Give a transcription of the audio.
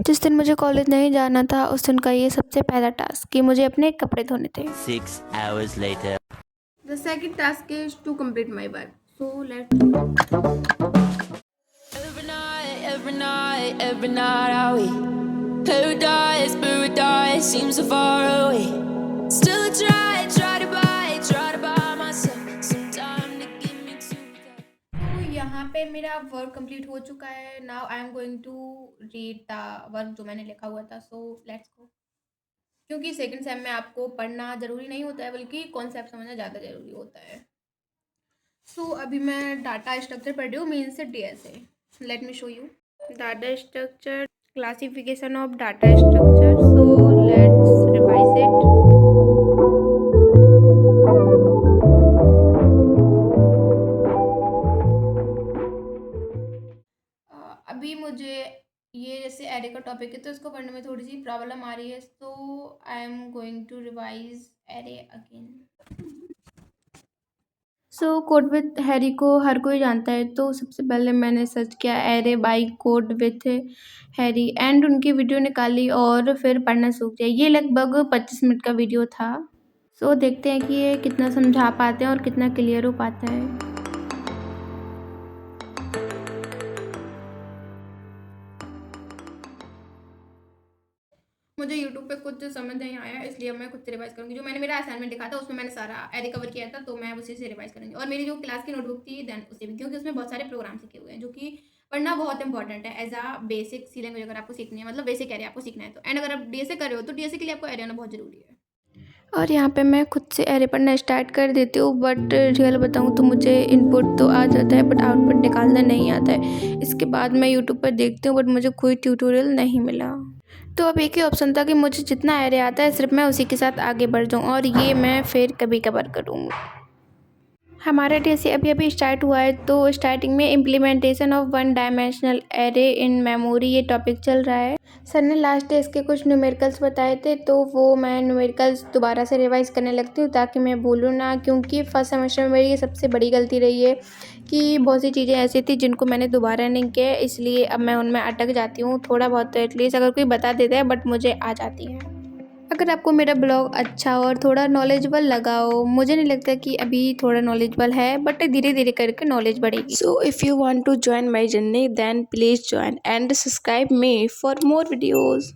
जिस दिन मुझे कॉलेज नहीं जाना था उस दिन का ये सबसे पहला टास्क कि मुझे अपने कपड़े धोने थे। 6 hours later. The second task is to complete my bag. So let's do. Every night are we paradise seems so far away. Still I try to buy myself some time to give me to that. तो यहाँ पे मेरा work complete हो चुका है. Now I am going to read the work जो मैंने लिखा हुआ था. So let's go. क्योंकि सेकंड सेम में आपको पढ़ना ज़रूरी नहीं होता है बल्कि कॉन्सेप्ट समझना ज़्यादा ज़रूरी होता है. सो अभी मैं डाटा स्ट्रक्चर पढ़ रही हूँ मेन से DSA. Let me show you data structure, classification of data structure. So let's revise it. अभी मुझे ये जैसे एरे का टॉपिक है तो इसको पढ़ने में थोड़ी सी प्रॉब्लम आ रही है. So I am going to revise array again. So code with Harry को हर कोई जानता है तो सबसे पहले मैंने सर्च किया array by code with Harry and उनकी वीडियो निकाली और फिर पढ़ना शुरू किया. ये लगभग 25 मिनट का वीडियो था. सो देखते हैं कि ये कितना समझा पाते हैं और कितना क्लियर हो पाता है. मुझे यूट्यूब पे कुछ समझ नहीं आया इसलिए मैं खुद से रिवाइज करूँगी. जो मैंने मेरा असाइनमेंट लिखा था उसमें मैंने सारा एरे कवर किया था तो मैं उसी से रिवाइज करूँगी. और मेरी जो क्लास की नोटबुक थी देन उसे भी, क्योंकि उसमें बहुत सारे प्रोग्राम सीखे हुए हैं जो कि पढ़ना बहुत इंपॉर्टेंट है as a basic C language. अगर आपको सीखनी है मतलब बेसिक एरे आपको सीखना है तो, एंड अगर आप डीएसए कर रहे हो तो डीएसए के लिए आपको एरे आना बहुत ज़रूरी है. और यहाँ पे मैं खुद से एरे पढ़ना स्टार्ट कर देती हूँ बट रियल बताऊँ तो मुझे इनपुट तो आ जाता है बट आउटपुट निकालना नहीं आता है. इसके बाद मैं यूट्यूब पर देखती हूँ बट मुझे कोई ट्यूटोरियल नहीं मिला. तो अब एक ही ऑप्शन था कि मुझे जितना एरे आता है सिर्फ मैं उसी के साथ आगे बढ़ जाऊँ और ये मैं फिर कभी कभार करूँगी. हमारा डीएसए अभी अभी स्टार्ट हुआ है तो स्टार्टिंग में implementation of one dimensional array in memory ये टॉपिक चल रहा है. सर ने लास्ट डे इसके कुछ न्यूमेरिकल्स बताए थे तो वो मैं न्यूमेरिकल्स दोबारा से रिवाइज करने लगती हूँ ताकि मैं भूलूँ ना, क्योंकि फर्स्ट सेमेस्टर में मेरी ये सबसे बड़ी गलती रही है कि बहुत सी चीज़ें ऐसी थी जिनको मैंने दोबारा नहीं किया, इसलिए अब मैं उनमें अटक जाती हूँ. थोड़ा बहुत तो एटलीस्ट अगर कोई बता देता है बट मुझे आ जाती है. अगर आपको मेरा ब्लॉग अच्छा और थोड़ा नॉलेजेबल लगा हो, मुझे नहीं लगता कि अभी थोड़ा नॉलेजेबल है बट धीरे धीरे करके नॉलेज बढ़ेगी. So if you want to join my journey then please join and subscribe me for more videos.